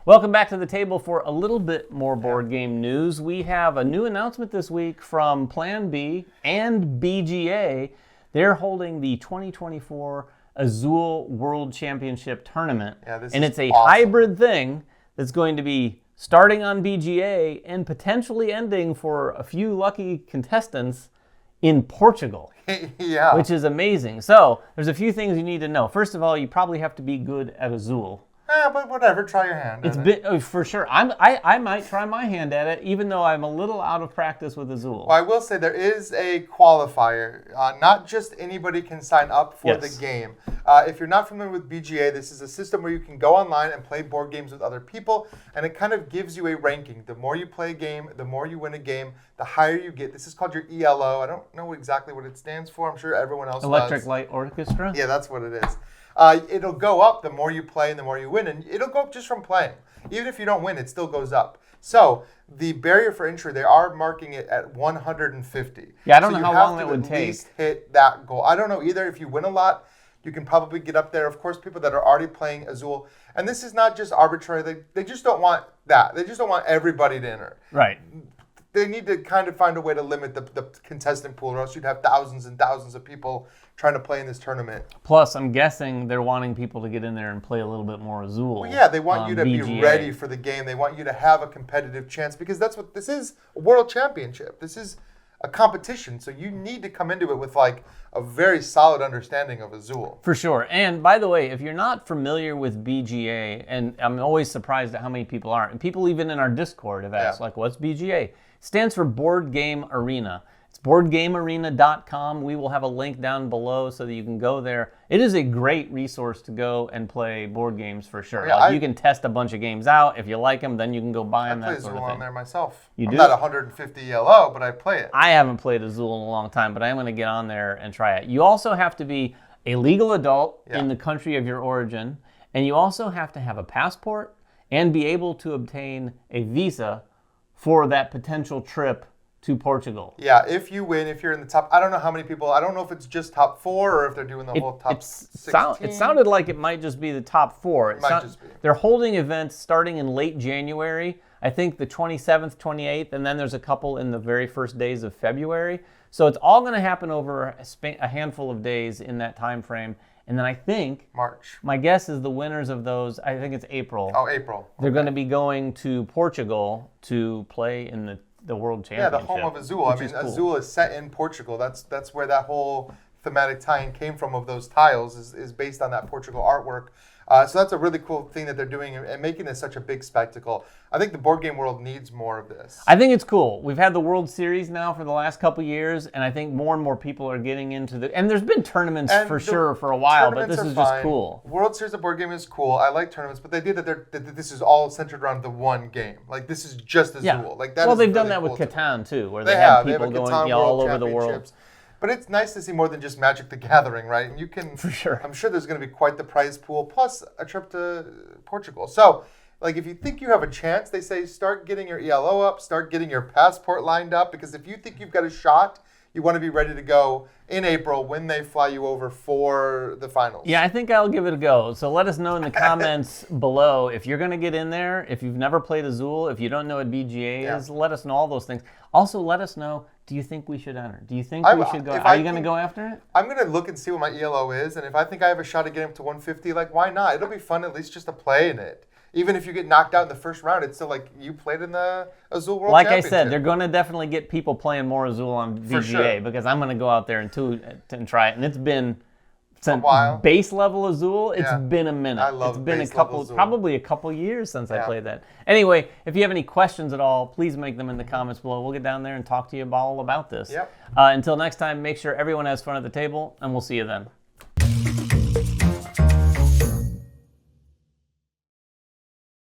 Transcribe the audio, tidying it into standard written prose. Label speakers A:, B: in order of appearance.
A: Welcome back to the table for a little bit more board game news. We have a new announcement this week from Plan B and BGA. They're holding the 2024 AZUL World Championship tournament. And it's a hybrid thing that's going to be starting on BGA and potentially ending for a few lucky contestants in Portugal.
B: Yeah.
A: Which is amazing. So there's a few things you need to know. First of all, you probably have to be good at AZUL.
B: But whatever, try your hand.
A: For sure. I might try my hand at it, even though I'm a little out of practice with AZUL.
B: Well, I will say there is a qualifier. Not just anybody can sign up for the game. If you're not familiar with BGA, this is a system where you can go online and play board games with other people, and it kind of gives you a ranking. The more you play a game, the more you win a game, the higher you get. This is called your ELO. I don't know exactly what it stands for. I'm sure everyone else
A: Electric
B: does.
A: Light Orchestra?
B: Yeah, that's what it is. It'll go up the more you play and the more you win, and it'll go up just from playing. Even if you don't win, it still goes up. So the barrier for entry, they are marking it at 150.
A: Yeah, I don't know how long that would take.
B: At least hit that goal. I don't know either. If you win a lot, you can probably get up there. Of course, people that are already playing AZUL, and this is not just arbitrary. They just don't want that. They just don't want everybody to enter.
A: Right.
B: They need to kind of find a way to limit the contestant pool, or else you'd have thousands and thousands of people trying to play in this tournament.
A: Plus, I'm guessing they're wanting people to get in there and play a little bit more AZUL.
B: Well, yeah, they want you to
A: BGA.
B: be ready for the game. They want you to have a competitive chance, because that's what this is, a world championship. This is a competition, so you need to come into it with like a very solid understanding of AZUL.
A: For sure. And by the way, if you're not familiar with BGA, and I'm always surprised at how many people aren't, and people even in our Discord have asked, like, what's BGA? It stands for Board Game Arena. It's boardgamearena.com. We will have a link down below so that you can go there. It is a great resource to go and play board games for sure.
B: Yeah,
A: you can test a bunch of games out. If you like them, then you can go buy them.
B: I play AZUL on there myself.
A: You do?
B: I'm not 150 ELO, but I play it.
A: I haven't played AZUL in a long time, but I'm going to get on there and try it. You also have to be a legal adult in the country of your origin, and you also have to have a passport and be able to obtain a visa for that potential trip to Portugal.
B: Yeah, if you win, if you're in the top, I don't know how many people, I don't know if it's just top 4 or if they're doing the whole top 16.
A: It sounded like it might just be the top 4.
B: It might just be.
A: They're holding events starting in late January, I think the 27th, 28th, and then there's a couple in the very first days of February. So it's all going to happen over a handful of days in that time frame. And then I think
B: March.
A: My guess is the winners of those, I think it's April.
B: Oh, April.
A: They're going to be going to Portugal to play in the World Championship.
B: Yeah, the home of AZUL. I mean, AZUL is set in Portugal. That's where that whole thematic tie-in came from, of those tiles, is based on that Portugal artwork. So that's a really cool thing that they're doing and making it such a big spectacle. I think the board game world needs more of this.
A: I think it's cool. We've had the World Series now for the last couple years, and I think more and more people are getting into the... And there's been tournaments for sure for a while, but this is just cool.
B: World Series of board game is cool. I like tournaments, but the idea that this is all centered around the one game. Like, this is just AZUL.
A: Yeah.
B: Like, that
A: well,
B: is
A: they've
B: really
A: done that
B: cool
A: with Catan, too, where
B: they
A: have
B: have
A: people going
B: Catan
A: all over the world.
B: But it's nice to see more than just Magic the Gathering, right? And you can,
A: for sure.
B: I'm sure there's going to be quite the prize pool, plus a trip to Portugal. So, like, if you think you have a chance, they say start getting your ELO up, start getting your passport lined up, because if you think you've got a shot, you want to be ready to go in April when they fly you over for the finals.
A: Yeah, I think I'll give it a go. So let us know in the comments below if you're going to get in there, if you've never played AZUL, if you don't know what BGA is, let us know all those things. Also, let us know, do you think we should enter? Do you think we should go? Are you going to go after it?
B: I'm going to look and see what my ELO is, and if I think I have a shot at getting up to 150, like, why not? It'll be fun at least just to play in it. Even if you get knocked out in the first round, it's still like you played in the AZUL World Championship.
A: Like I said, they're going to definitely get people playing more AZUL on BGA because I'm going to go out there and try it. And it's been since base level AZUL. It's been a minute.
B: I love
A: It's been
B: base level AZUL.
A: probably a couple years since I played that. Anyway, if you have any questions at all, please make them in the comments below. We'll get down there and talk to you all about this.
B: Yep.
A: Until next time, make sure everyone has fun at the table, and we'll see you then.